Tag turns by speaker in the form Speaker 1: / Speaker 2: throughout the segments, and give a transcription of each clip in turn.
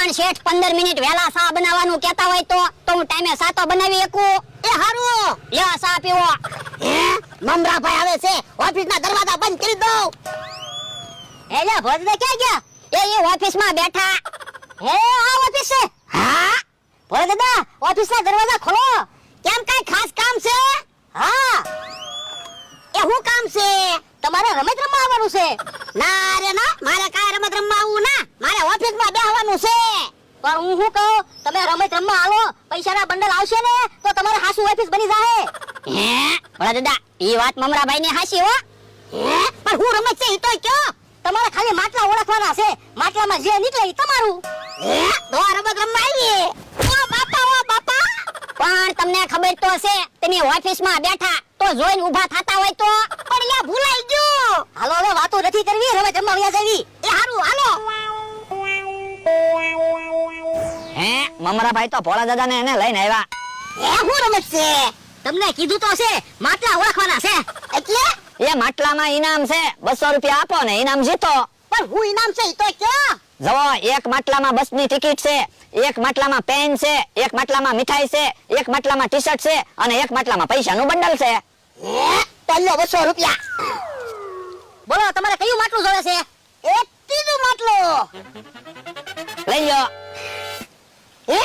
Speaker 1: પણ શેઠ 15 મિનિટ વહેલા સા બનાવવાનું કહેતા હોય તો હું ટાઈમે સા તો બનાવી શકું.
Speaker 2: એ હારું
Speaker 1: લ્યો સા પીવો.
Speaker 2: હે મમરાભાઈ આવે છે, ઓફિસના દરવાજા બંધ કરી દો.
Speaker 1: એલા ભોજદા ક્યાં ગયા? એ ઓફિસમાં બેઠા. હે આ ઓફિસ છે?
Speaker 2: હા
Speaker 1: ભોજદા ઓફિસના દરવાજા ખોલો.
Speaker 2: કેમ કઈ ખાસ કામ છે?
Speaker 1: હા
Speaker 2: એ શું કામ છે?
Speaker 1: તમારે રમત રમવા આવવાનું છે.
Speaker 2: ના રે ના, મારે કાંઈ રમત રમવા આવું ના, મારે ઓફિસમાં બેહવાનું છે.
Speaker 1: પણ હું શું કહું, તમે રમત રમવા આવો, પૈસાના બંડલ આવશે ને તો તમારે હાસુ ઓફિસ બની જાહે.
Speaker 2: હે
Speaker 1: ભોજદા ઈ વાત મમરાભાઈ ની હાસી હો.
Speaker 2: હે પણ હું રમત છે ઈ તો કયો.
Speaker 1: તમારે ખાલી માટલા ઓળખવાના છે, માટલામાં જે નીકળે ઈ તમારું.
Speaker 2: હે તો આ રમત રમવા આવી. ઓ બાપા
Speaker 1: પણ તમને ખબર તો છે તમે ઓફિસમાં બેઠા તો જોઈને ઊભા થતા હોય તો.
Speaker 2: પણ યા ભૂલાઈ ગયો.
Speaker 1: હાલો હવે વાતો નથી કરવી, રમત રમવા વ્યા જાવી.
Speaker 2: એ હારું હાલો.
Speaker 3: હે મમરાભાઈ તો ભોળા દાદાને એને લઈને આવ્યા.
Speaker 2: એ હું રમત છે?
Speaker 1: તમને કીધું તો છે માટલા ઓળખવાના છે.
Speaker 2: એટલે
Speaker 3: એ માટલામાં ઇનામ છે, 200 રૂપિયા આપો ને ઇનામ જીતો.
Speaker 2: પણ હું ઇનામ છે ઈ તો કયો.
Speaker 3: જવો, એક માટલામાં બસની ટિકિટ છે, એક માટલામાં પેન છે, એક માટલામાં મીઠાઈ છે, એક માટલામાં ટી શર્ટ છે અને એક માટલામાં પૈસાનું બંડલ છે.
Speaker 2: હે પહેલો 200 રૂપિયા.
Speaker 1: બોલો તમારે કયું માટલું જોવે છે?
Speaker 2: એક ત્રીજું માટલું.
Speaker 3: લઈ લો.
Speaker 2: હે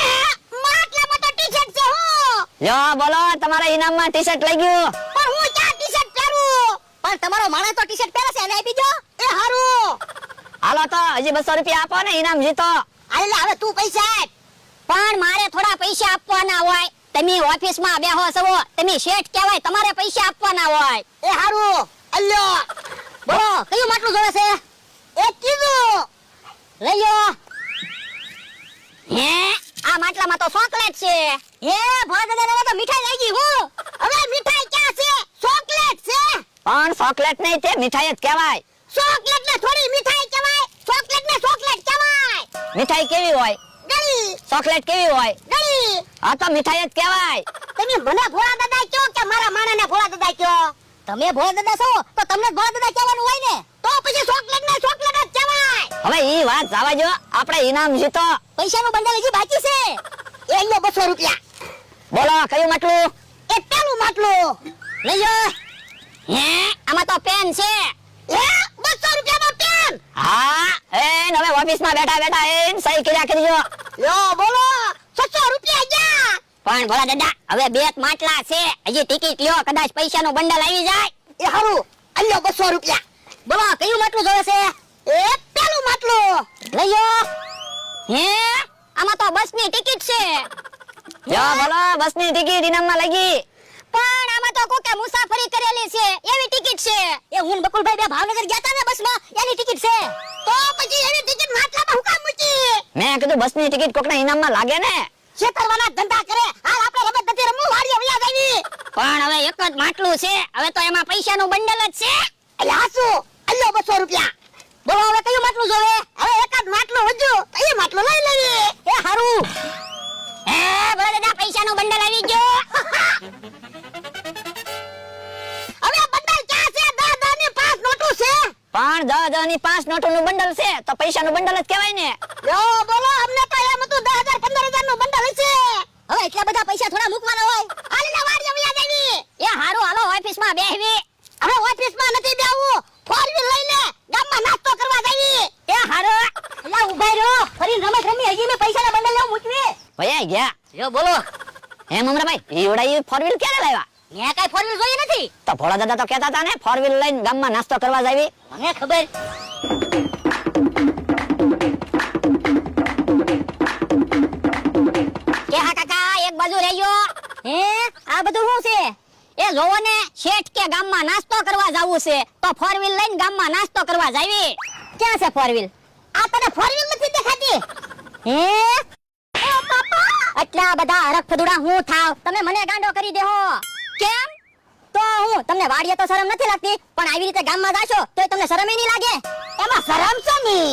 Speaker 2: માટલામાં તો ટી શર્ટ છે હું.
Speaker 3: લ્યો બોલો, તમારા ઇનામમાં ટી શર્ટ લઈ ગયું.
Speaker 2: પણ હું ક્યાં ટી શર્ટ પહેરું?
Speaker 1: પણ તમારો માણસ તો ટી શર્ટ પહેરે છે, એને આપી દો.
Speaker 2: એ હારું
Speaker 3: હાલો તો હજી 200 રૂપિયા આપો ને ઇનામ જીતો.
Speaker 2: આલે હવે તું પૈસા આપ.
Speaker 1: પણ મારે થોડા પૈસા આપવાના હોય. તમે ઓફિસમાં બેહો છો, તમે શેઠ કહેવાય, તમારે પૈસા આપવાના હોય.
Speaker 2: એ હારું અલ્યો.
Speaker 1: બોલો કયું માટલું જોવે છે?
Speaker 2: એક ત્રીજું.
Speaker 1: લઈ લો.
Speaker 2: હે
Speaker 1: આ માટલામાં તો ચોકલેટ છે. હે ભોળાદાદાને તો મીઠાઈ લઈ ગઈ હું.
Speaker 2: હવે મીઠાઈ ક્યાં છે? ચોકલેટ છે.
Speaker 3: પણ ચોકલેટ નહીં, તે મીઠાઈ જ કહેવાય.
Speaker 2: ચોકલેટ ને થોડી મીઠાઈ કહેવાય, ચોકલેટ ને ચોકલેટ કહેવાય.
Speaker 3: મીઠાઈ કેવી હોય?
Speaker 2: ગળી
Speaker 3: ચોકલેટ કેવી હોય?
Speaker 2: ગળી.
Speaker 3: આ તો મીઠાઈ જ કહેવાય.
Speaker 2: તમે મને ભોળા દાદા કયો કે મારા માણસને ભોળા દાદા કયો?
Speaker 1: તમે ભોળાદાદા છો તો તમને જ ભોળાદાદા કહેવાનું હોય ને.
Speaker 2: તો પછી ચોકલેટ ને ચોકલેટ જ કહેવાય.
Speaker 3: હવે ઈ વાત જવા જો, આપણે ઇનામ જીતો.
Speaker 1: પૈસાનું બંડલ હજી બાકી છે.
Speaker 2: એ લ્યો 200 રૂપિયા.
Speaker 3: બોલો કયું માટલું?
Speaker 2: એ પેલું માટલું.
Speaker 1: લઈ લો.
Speaker 2: હે
Speaker 1: આમાં તો પેન છે.
Speaker 2: એ 200 રૂપિયાનો પેન.
Speaker 3: હા એ હવે ઓફિસમાં બેઠા બેઠા એ સહી કર્યા કરજો.
Speaker 2: લ્યો બોલો 600 રૂપિયા ગયા.
Speaker 1: પણ ભોળાદાદા હવે બે જ માટલા છે, હજી ટિકિટ લ્યો, કદાચ પૈસાનું બંડલ આવી જાય.
Speaker 2: એ હારું અલ્યો 200 રૂપિયા.
Speaker 1: બોલો કયું માટલું જોવે છે?
Speaker 2: એ પેલું માટલું.
Speaker 1: લઈ લો. હે આમાં તો બસની ટિકિટ છે.
Speaker 3: લ્યો બોલો, બસની ટિકિટ ઇનામમાં લાગી.
Speaker 1: પણ આમાં તો કોકે મુસાફરી કરેલી છે એવી ટિકિટ છે. એ હું ને બકુલભાઈ બે ભાવનગર ગયા તા ને બસમાં, એની ટિકિટ છે.
Speaker 2: તો પછી એની ટિકિટ માટલામાં હું કામ મૂકી?
Speaker 3: મેં કીધું બસની ટિકિટ કોકના ઇનામમાં લાગે ને.
Speaker 2: છેતરવાના ધંધા કરે. હાલ આપણે રમત નથી રમવું, વાડીએ વયા જાવી.
Speaker 1: પણ હવે એક જ માટલું છે, હવે તો એમાં પૈસાનું બંડલ જ છે.
Speaker 2: એટલે હાસુ અલ્યો 200 રૂપિયા.
Speaker 1: બોલો હવે કયું માટલું જોવે?
Speaker 2: હવે એકાદ માટલું વધ્યું તો એ માટલું લઈ લેવી.
Speaker 1: એ હારું. હે ભોળાદાદા પૈસાનું બંડલ આવી ગયો.
Speaker 2: હવે બંડલ ક્યાં છે? 10 ની 5 નોટું છે.
Speaker 3: પણ 10 ની 5 નોટોનું બંડલ છે તો પૈસાનું બંડલ જ કહેવાય ને.
Speaker 2: યો બોલો, અમને તો એમ હતું 10,000 15,000 નું બંડલ છે.
Speaker 1: હવે એટલા બધા પૈસા થોડા મૂકવાના હોય.
Speaker 2: હાલીને વાડીએ વયા જાવી.
Speaker 1: એ હારું હાલો ઓફિસમાં બેહવી.
Speaker 2: હવે ઓફિસમાં નથી બેહવું, 4 વ્હીલ લઈ લે, ગામમાં નાસ્તો કરવા જાવી.
Speaker 1: એ હારું. એલા ઉભા રહ્યો, ફરી રમત રમી, હજી મેં પૈસાના બંડલ લેવું મૂકવી.
Speaker 3: ભયા ગયા.
Speaker 1: યો બોલો.
Speaker 3: હે મમરાભાઈ, ઈવડા ઈ 4 વ્હીલ ક્યારે લાવ્યા?
Speaker 1: મેં કઈ ફોર વ્હીલ જોઈ નથી.
Speaker 3: તો ભોળા દાદા તો કહેતા હતા ને 4 વ્હીલ લઈને ગામમાં નાસ્તો કરવા જાવી.
Speaker 1: મને ખબર. કે હા કાકા એક બાજુ રહેજો. હે આ બધું શું છે? એ જોવો ને, શેઠ કે ગામમાં નાસ્તો કરવા જાવું છે તો 4 વ્હીલ લઈને ગામમાં નાસ્તો કરવા જાવી. ક્યાં છે 4 વ્હીલ?
Speaker 2: આ તને 4 વ્હીલ નથી દેખાતી?
Speaker 1: હે ઓ બાપા, આટલા બધા હરખ ફદુડા હું થાવ, તમે મને ગાંડો કરી દેહો. કેમ? તો હું તમને વાડીએ તો શરમ નથી લાગતી, પણ આવી રીતે ગામમાં જાશો તોય તમને શરમ ય નહીં લાગે.
Speaker 2: એમાં શરમ છે ની.